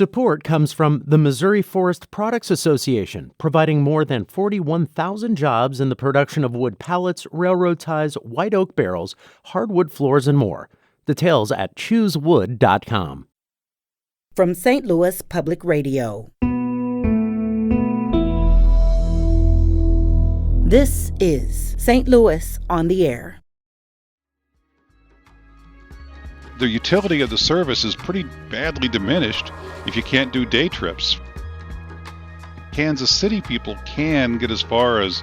Support comes from the Missouri Forest Products Association, providing more than 41,000 jobs in the production of wood pallets, railroad ties, white oak barrels, hardwood floors, and more. Details at choosewood.com. From St. Louis Public Radio. This is St. Louis on the Air. The utility of the service is pretty badly diminished if you can't do day trips. Kansas City people can get as far as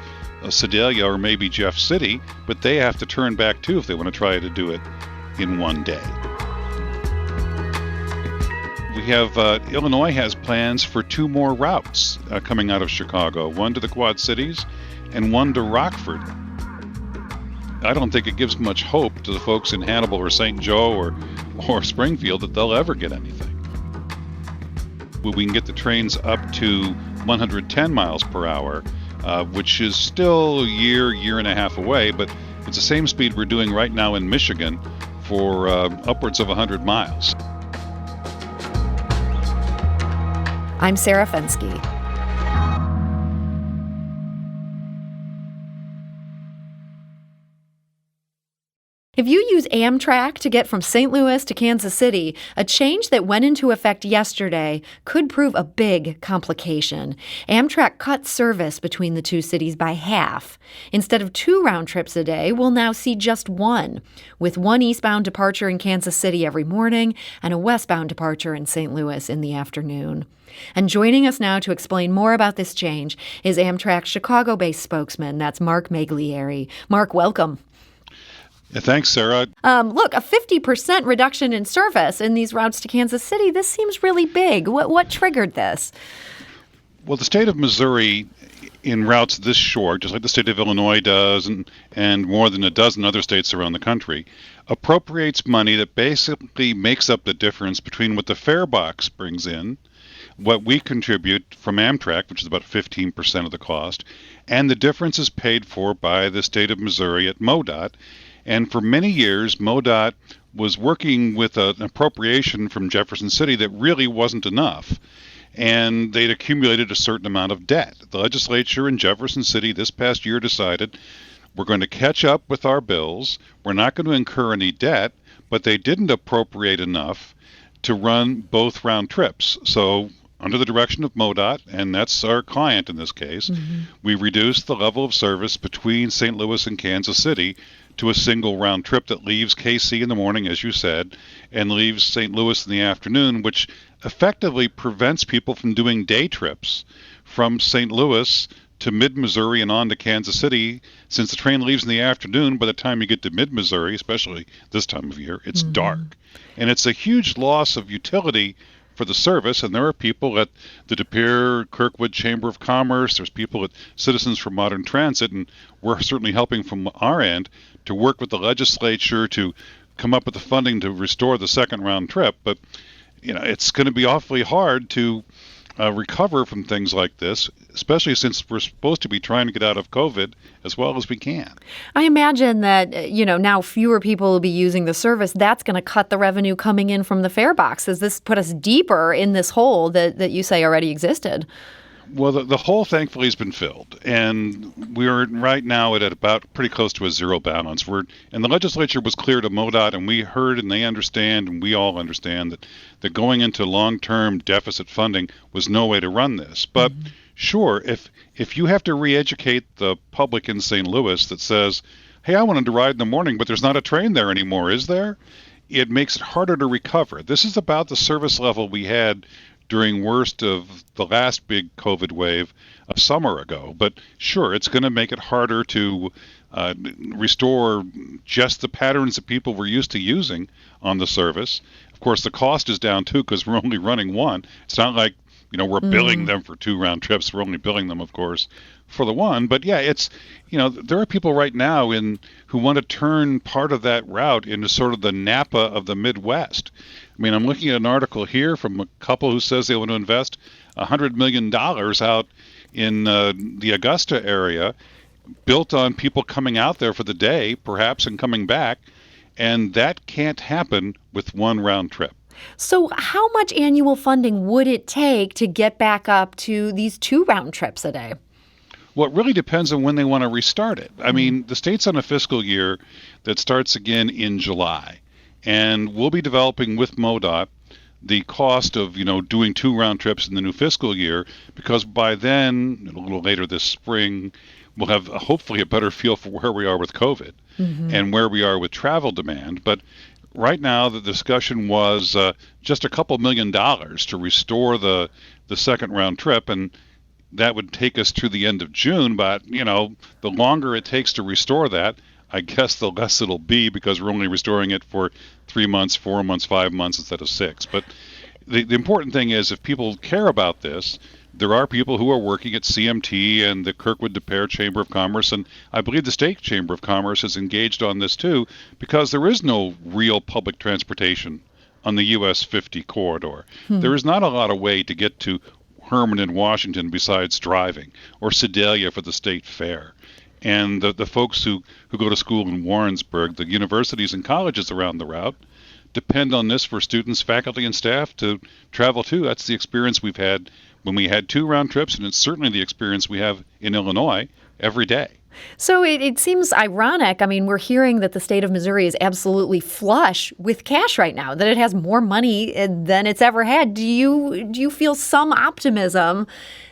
Sedalia or maybe Jeff City, but they have to turn back too if they want to try to do it in one day. We have Illinois has plans for 2 more routes coming out of Chicago, one to the Quad Cities and one to Rockford. I don't think it gives much hope to the folks in Hannibal or St. Joe or Springfield that they'll ever get anything. We can get the trains up to 110 miles per hour, which is still a year and a half away, but it's the same speed we're doing right now in Michigan for upwards of 100 miles. I'm Sarah Fensky. If you use Amtrak to get from St. Louis to Kansas City, a change that went into effect yesterday could prove a big complication. Amtrak cut service between the two cities by half. Instead of 2 round trips a day, we'll now see just 1, with 1 eastbound departure in Kansas City every morning and a westbound departure in St. Louis in the afternoon. And joining us now to explain more about this change is Amtrak's Chicago-based spokesman. That's Marc Magliari. Marc, welcome. Yeah, thanks, Sarah. Look, a 50% reduction in service in these routes to Kansas City, this seems really big. What triggered this? Well, the state of Missouri, in routes this short, just like the state of Illinois does and more than a dozen other states around the country, appropriates money that basically makes up the difference between what the fare box brings in, what we contribute from Amtrak, which is about 15% of the cost, and the difference is paid for by the state of Missouri at MoDOT. And for many years, MoDOT was working with an appropriation from Jefferson City that really wasn't enough. And they'd accumulated a certain amount of debt. The legislature in Jefferson City this past year decided we're going to catch up with our bills. We're not going to incur any debt, but they didn't appropriate enough to run both round trips. So under the direction of MoDOT, and that's our client in this case, we reduced the level of service between St. Louis and Kansas City to a single round trip that leaves KC in the morning, as you said, and leaves St. Louis in the afternoon, which effectively prevents people from doing day trips from St. Louis to mid-Missouri and on to Kansas City. Since the train leaves in the afternoon, by the time you get to mid-Missouri, especially this time of year, it's dark. And it's a huge loss of utility for the service, and there are people at the De Pere Kirkwood Chamber of Commerce, there's people at Citizens for Modern Transit, and we're certainly helping from our end to work with the legislature to come up with the funding to restore the second round trip. But it's going to be awfully hard to recover from things like this, especially since we're supposed to be trying to get out of COVID as well as we can. I imagine that, now fewer people will be using the service. That's going to cut the revenue coming in from the fare box. Does this put us deeper in this hole that you say already existed? Well, the hole thankfully has been filled, and we're right now at about pretty close to a zero balance. And the legislature was clear to MoDOT, and we heard and they understand, and we all understand that going into long-term deficit funding was no way to run this. But sure, if you have to re-educate the public in St. Louis that says, hey, I wanted to ride in the morning, but there's not a train there anymore, is there? It makes it harder to recover. This is about the service level we had during worst of the last big COVID wave a summer ago. But sure, it's going to make it harder to restore just the patterns that people were used to using on the service. Of course, the cost is down too because we're only running one. It's not like we're billing them for 2 round trips. We're only billing them, of course, for the one. But yeah, it's there are people right now who want to turn part of that route into sort of the Napa of the Midwest. I mean, I'm looking at an article here from a couple who says they want to invest $100 million out in the Augusta area, built on people coming out there for the day, perhaps, and coming back. And that can't happen with 1 round trip. So how much annual funding would it take to get back up to these 2 round trips a day? Well, it really depends on when they want to restart it. I mean, the state's on a fiscal year that starts again in July, and we'll be developing with MoDOT the cost of, doing 2 round trips in the new fiscal year, because by then, a little later this spring, we'll have hopefully a better feel for where we are with COVID and where we are with travel demand. But right now, the discussion was just a couple $1 million to restore the second round trip, and that would take us to the end of June. But, the longer it takes to restore that, I guess the less it'll be, because we're only restoring it for 3 months, 4 months, 5 months instead of 6. But the important thing is, if people care about this, there are people who are working at CMT and the Kirkwood-De Pere Chamber of Commerce, and I believe the State Chamber of Commerce is engaged on this too, because there is no real public transportation on the US 50 corridor. There is not a lot of way to get to Herman in Washington besides driving, or Sedalia for the state fair. And the folks who go to school in Warrensburg, the universities and colleges around the route, depend on this for students, faculty, and staff to travel to. That's the experience we've had when we had 2 round trips, and it's certainly the experience we have in Illinois every day. So it seems ironic. I mean, we're hearing that the state of Missouri is absolutely flush with cash right now, that it has more money than it's ever had. Do you feel some optimism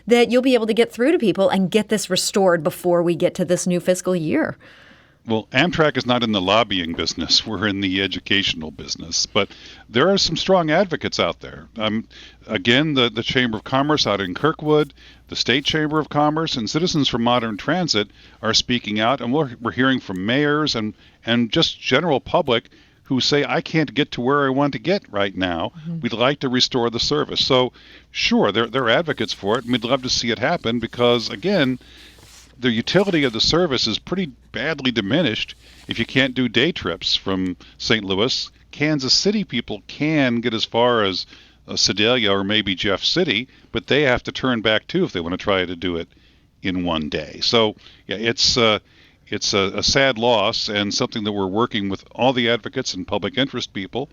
that you'll be able to get through to people and get this restored before we get to this new fiscal year? Well, Amtrak is not in the lobbying business. We're in the educational business. But there are some strong advocates out there. Again, the Chamber of Commerce out in Kirkwood, the State Chamber of Commerce, and Citizens for Modern Transit are speaking out. And we're hearing from mayors and just general public who say, I can't get to where I want to get right now. We'd like to restore the service. So, sure, they're advocates for it, and we'd love to see it happen because, again, the utility of the service is pretty badly diminished if you can't do day trips from St. Louis. Kansas City people can get as far as Sedalia or maybe Jeff City, but they have to turn back too if they want to try to do it in one day. So, yeah, it's a sad loss, and something that we're working with all the advocates and public interest people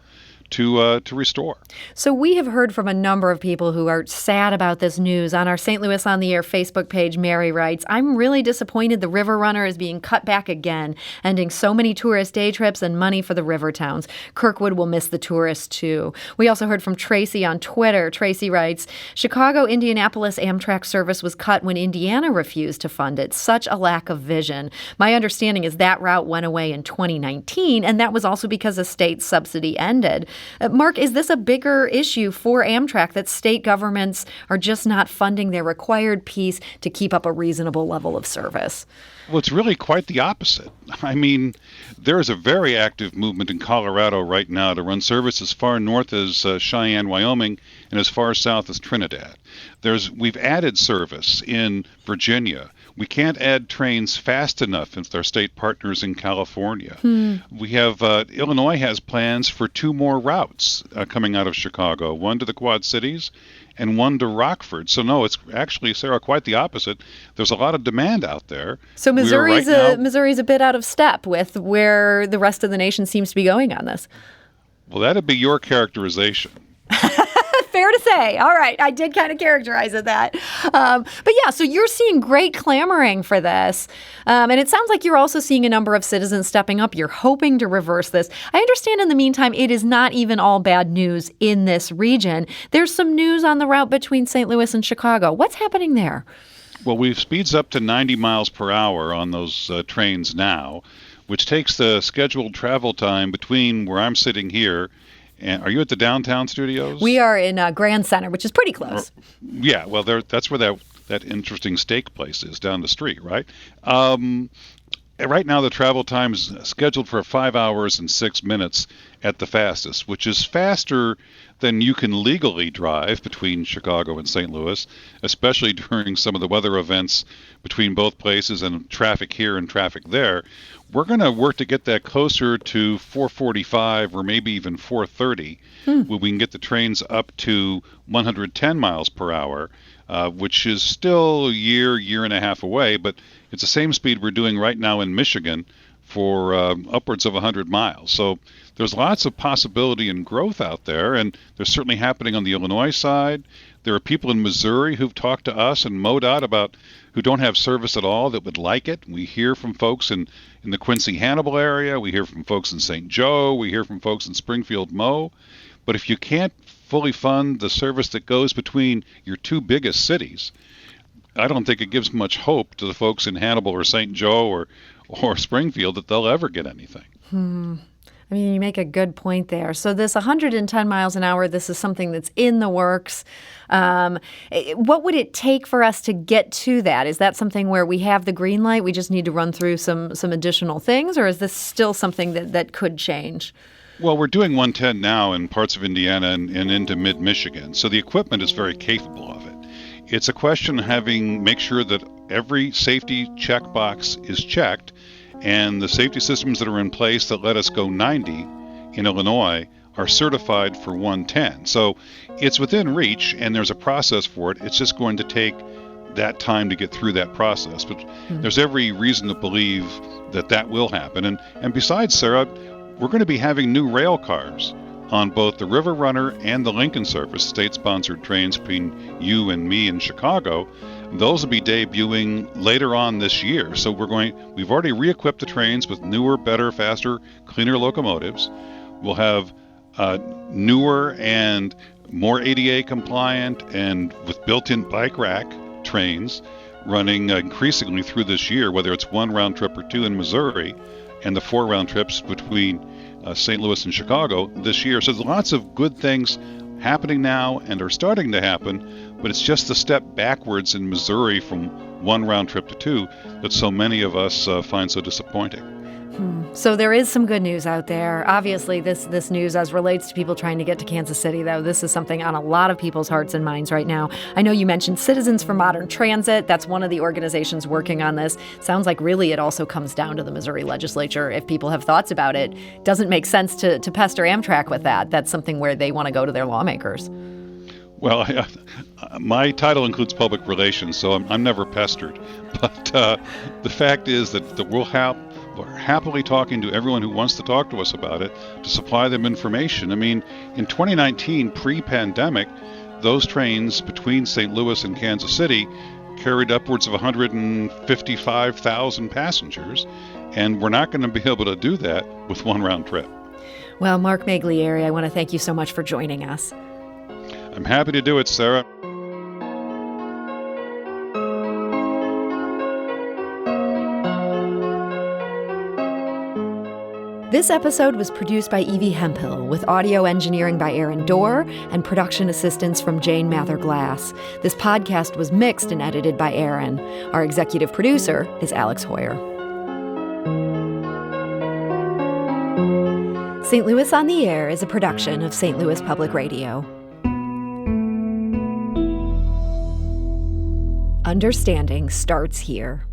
to restore. So we have heard from a number of people who are sad about this news. On our St. Louis on the Air Facebook page, Mary writes, I'm really disappointed the River Runner is being cut back again, ending so many tourist day trips and money for the river towns. Kirkwood will miss the tourists too. We also heard from Tracy on Twitter. Tracy writes, Chicago-Indianapolis Amtrak service was cut when Indiana refused to fund it. Such a lack of vision. My understanding is that route went away in 2019, and that was also because a state subsidy ended. Marc, is this a bigger issue for Amtrak that state governments are just not funding their required piece to keep up a reasonable level of service? Well, it's really quite the opposite. I mean, there is a very active movement in Colorado right now to run service as far north as Cheyenne, Wyoming, and as far south as Trinidad. We've added service in Virginia. We can't add trains fast enough with our state partners in California. We have Illinois has plans for 2 more routes coming out of Chicago, one to the Quad Cities and one to Rockford. So no, it's actually, Sarah, quite the opposite. There's a lot of demand out there. So Missouri's a bit out of step with where the rest of the nation seems to be going on this. Well, that'd be your characterization. Fair to say. All right. I did kind of characterize it that. But yeah, so you're seeing great clamoring for this. And it sounds like you're also seeing a number of citizens stepping up. You're hoping to reverse this. I understand in the meantime, it is not even all bad news in this region. There's some news on the route between St. Louis and Chicago. What's happening there? Well, we've speeds up to 90 miles per hour on those trains now, which takes the scheduled travel time between where I'm sitting here. And are you at the downtown studios? We are in Grand Center, which is pretty close. Yeah, well, that's where that interesting steak place is down the street, right? Right now, the travel time is scheduled for 5 hours and 6 minutes at the fastest, which is faster than you can legally drive between Chicago and St. Louis, especially during some of the weather events between both places and traffic here and traffic there. We're going to work to get that closer to 4:45 or maybe even 4:30, where we can get the trains up to 110 miles per hour, which is still a year and a half away, but it's the same speed we're doing right now in Michigan for upwards of 100 miles. So there's lots of possibility and growth out there, and there's certainly happening on the Illinois side. There are people in Missouri who've talked to us and MoDOT about who don't have service at all that would like it. We hear from folks in the Quincy-Hannibal area. We hear from folks in St. Joe. We hear from folks in Springfield-Mo. But if you can't fully fund the service that goes between your two biggest cities, I don't think it gives much hope to the folks in Hannibal or St. Joe or Springfield that they'll ever get anything. I mean, you make a good point there. So this 110 miles an hour, this is something that's in the works. What would it take for us to get to that? Is that something where we have the green light, we just need to run through some additional things, or is this still something that could change? Well, we're doing 110 now in parts of Indiana and into mid-Michigan, so the equipment is very capable of it. It's a question of make sure that every safety checkbox is checked, and the safety systems that are in place that let us go 90 in Illinois are certified for 110. So it's within reach, and there's a process for it. It's just going to take that time to get through that process. But there's every reason to believe that will happen. And besides, Sarah, we're going to be having new rail cars on both the River Runner and the Lincoln Surface, state-sponsored trains between you and me in Chicago. Those will be debuting later on this year. So we've already re-equipped the trains with newer, better, faster, cleaner locomotives. We'll have newer and more ADA compliant and with built-in bike rack trains running increasingly through this year, whether it's one round trip or two in Missouri and the 4 round trips between St. Louis and Chicago this year. So there's lots of good things happening now and are starting to happen, but it's just the step backwards in Missouri from 1 round trip to 2 that so many of us find so disappointing. So there is some good news out there. Obviously, this news as relates to people trying to get to Kansas City, though, this is something on a lot of people's hearts and minds right now. I know you mentioned Citizens for Modern Transit. That's one of the organizations working on this. Sounds like really it also comes down to the Missouri legislature. If people have thoughts about it, doesn't make sense to pester Amtrak with that. That's something where they want to go to their lawmakers. Well, my title includes public relations, so I'm never pestered. But the fact is that we're happily talking to everyone who wants to talk to us about it to supply them information. I mean, in 2019, pre-pandemic, those trains between St. Louis and Kansas City carried upwards of 155,000 passengers, and we're not going to be able to do that with 1 round trip. Well, Marc Magliari, I want to thank you so much for joining us. I'm happy to do it, Sarah. This episode was produced by Evie Hemphill, with audio engineering by Aaron Dorr and production assistance from Jane Mather-Glass. This podcast was mixed and edited by Aaron. Our executive producer is Alex Hoyer. St. Louis on the Air is a production of St. Louis Public Radio. Understanding starts here.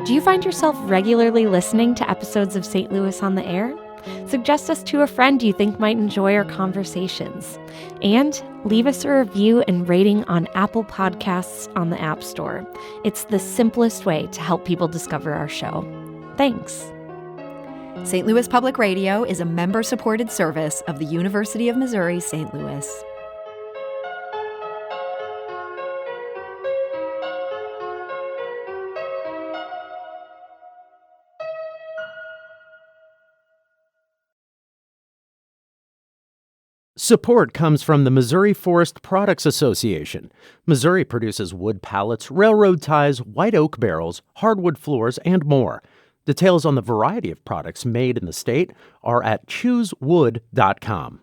Do you find yourself regularly listening to episodes of St. Louis on the Air? Suggest us to a friend you think might enjoy our conversations. And leave us a review and rating on Apple Podcasts on the App Store. It's the simplest way to help people discover our show. Thanks. St. Louis Public Radio is a member-supported service of the University of Missouri, St. Louis. Support comes from the Missouri Forest Products Association. Missouri produces wood pallets, railroad ties, white oak barrels, hardwood floors, and more. Details on the variety of products made in the state are at choosewood.com.